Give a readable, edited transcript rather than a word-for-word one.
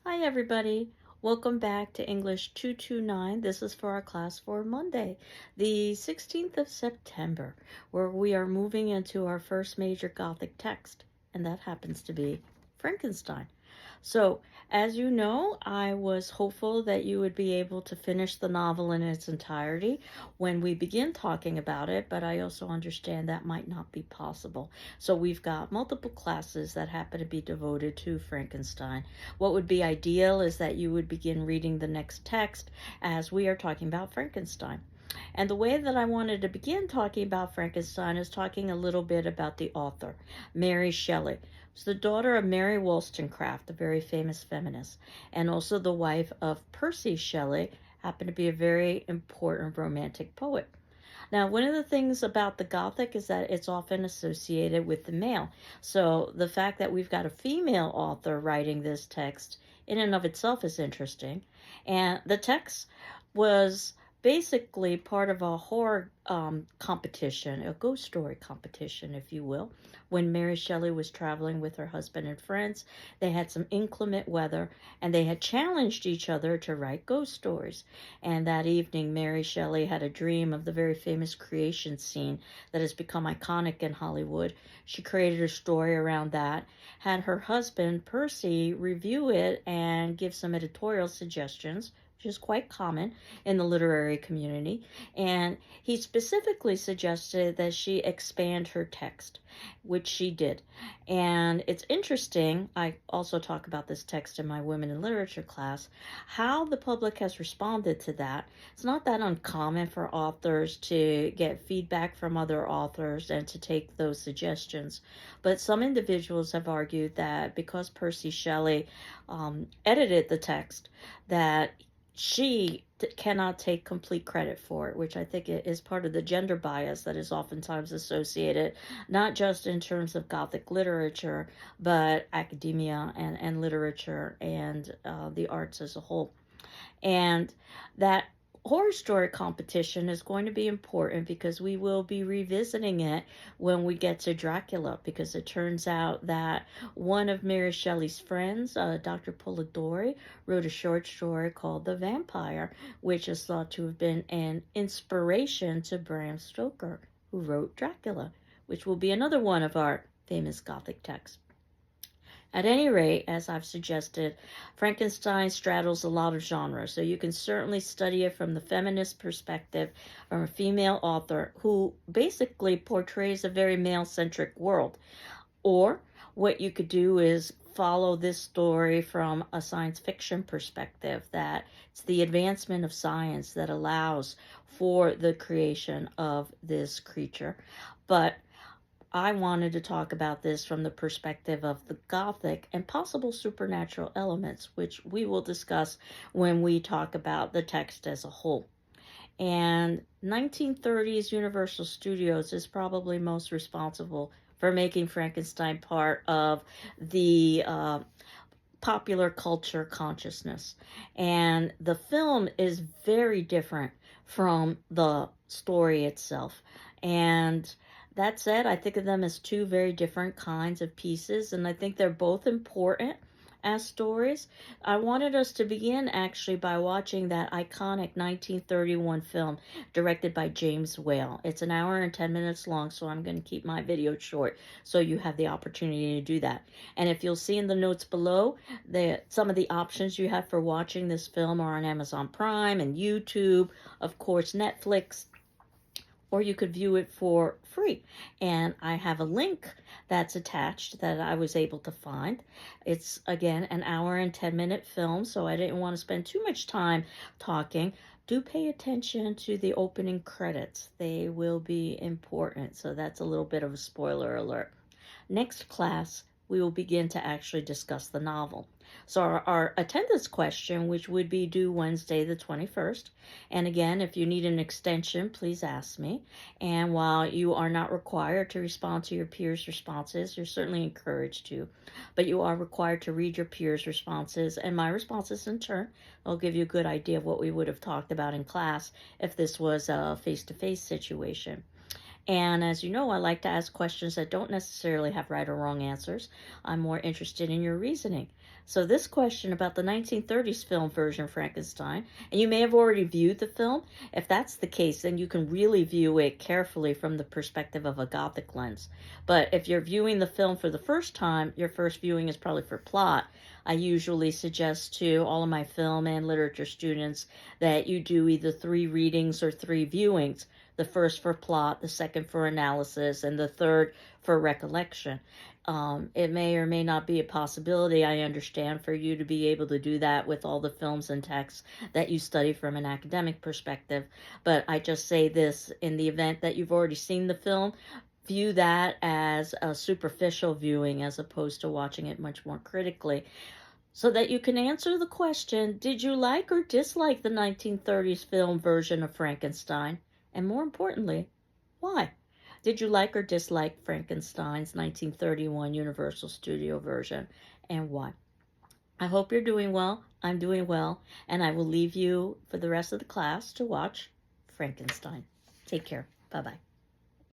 Hi, everybody. Welcome back to English 229. This is for our class for Monday, the 16th of September, where we are moving into our first major Gothic text, and that happens to be Frankenstein. So, as you know, I was hopeful that you would be able to finish the novel in its entirety when we begin talking about it, but I also understand that might not be possible. So, we've got multiple classes that happen to be devoted to Frankenstein. What would be ideal is that you would begin reading the next text as we are talking about Frankenstein. And the way that I wanted to begin talking about Frankenstein is talking a little bit about the author, Mary Shelley. She's the daughter of Mary Wollstonecraft, a very famous feminist, and also the wife of Percy Shelley, happened to be a very important romantic poet. Now, one of the things about the Gothic is that it's often associated with the male. So the fact that we've got a female author writing this text in and of itself is interesting. And the text was basically part of a horror competition, a ghost story competition, if you will. When Mary Shelley was traveling with her husband and friends, they had some inclement weather and they had challenged each other to write ghost stories. And that evening, Mary Shelley had a dream of the very famous creation scene that has become iconic in Hollywood. She created a story around that, had her husband, Percy, review it and give some editorial suggestions, which is quite common in the literary community. And he specifically suggested that she expand her text, which she did. And it's interesting, I also talk about this text in my Women in Literature class, how the public has responded to that. It's not that uncommon for authors to get feedback from other authors and to take those suggestions. But some individuals have argued that because Percy Shelley edited the text, that she cannot take complete credit for it, which I think is part of the gender bias that is oftentimes associated, not just in terms of Gothic literature, but academia and literature and the arts as a whole. And that horror story competition is going to be important because we will be revisiting it when we get to Dracula, because it turns out that one of Mary Shelley's friends, Dr. Polidori, wrote a short story called The Vampire, which is thought to have been an inspiration to Bram Stoker, who wrote Dracula, which will be another one of our famous Gothic texts. At any rate, as I've suggested, Frankenstein straddles a lot of genres, so you can certainly study it from the feminist perspective, from a female author who basically portrays a very male-centric world. Or what you could do is follow this story from a science fiction perspective, that it's the advancement of science that allows for the creation of this creature. But I wanted to talk about this from the perspective of the Gothic and possible supernatural elements, which we will discuss when we talk about the text as a whole. And 1930s Universal Studios is probably most responsible for making Frankenstein part of the popular culture consciousness. And the film is very different from the story itself. And that said, I think of them as two very different kinds of pieces, and I think they're both important as stories. I wanted us to begin actually by watching that iconic 1931 film directed by James Whale. It's an hour and 10 minutes long, so I'm going to keep my video short so you have the opportunity to do that. And if you'll see in the notes below, some of the options you have for watching this film are on Amazon Prime and YouTube, of course, Netflix, or you could view it for free. And I have a link that's attached that I was able to find. It's, again, an hour and 10-minute film, so I didn't want to spend too much time talking. Do pay attention to the opening credits. They will be important, so that's a little bit of a spoiler alert. Next class, we will begin to actually discuss the novel. So our attendance question, which would be due Wednesday the 21st, and again, if you need an extension, please ask me. And while you are not required to respond to your peers' responses, you're certainly encouraged to, but you are required to read your peers' responses and my responses in turn. I'll give you a good idea of what we would have talked about in class if this was a face-to-face situation. And as you know, I like to ask questions that don't necessarily have right or wrong answers. I'm more interested in your reasoning. So this question about the 1930s film version of Frankenstein, and you may have already viewed the film. If that's the case, then you can really view it carefully from the perspective of a Gothic lens. But if you're viewing the film for the first time, your first viewing is probably for plot. I usually suggest to all of my film and literature students that you do either 3 readings or 3 viewings. The first for plot, the second for analysis, and the third for recollection. It may or may not be a possibility, I understand, for you to be able to do that with all the films and texts that you study from an academic perspective. But I just say this, in the event that you've already seen the film, view that as a superficial viewing as opposed to watching it much more critically, so that you can answer the question, did you like or dislike the 1930s film version of Frankenstein? And more importantly, why? Did you like or dislike Frankenstein's 1931 Universal Studio version, and why? I hope you're doing well. I'm doing well, and I will leave you for the rest of the class to watch Frankenstein. Take care. Bye-bye.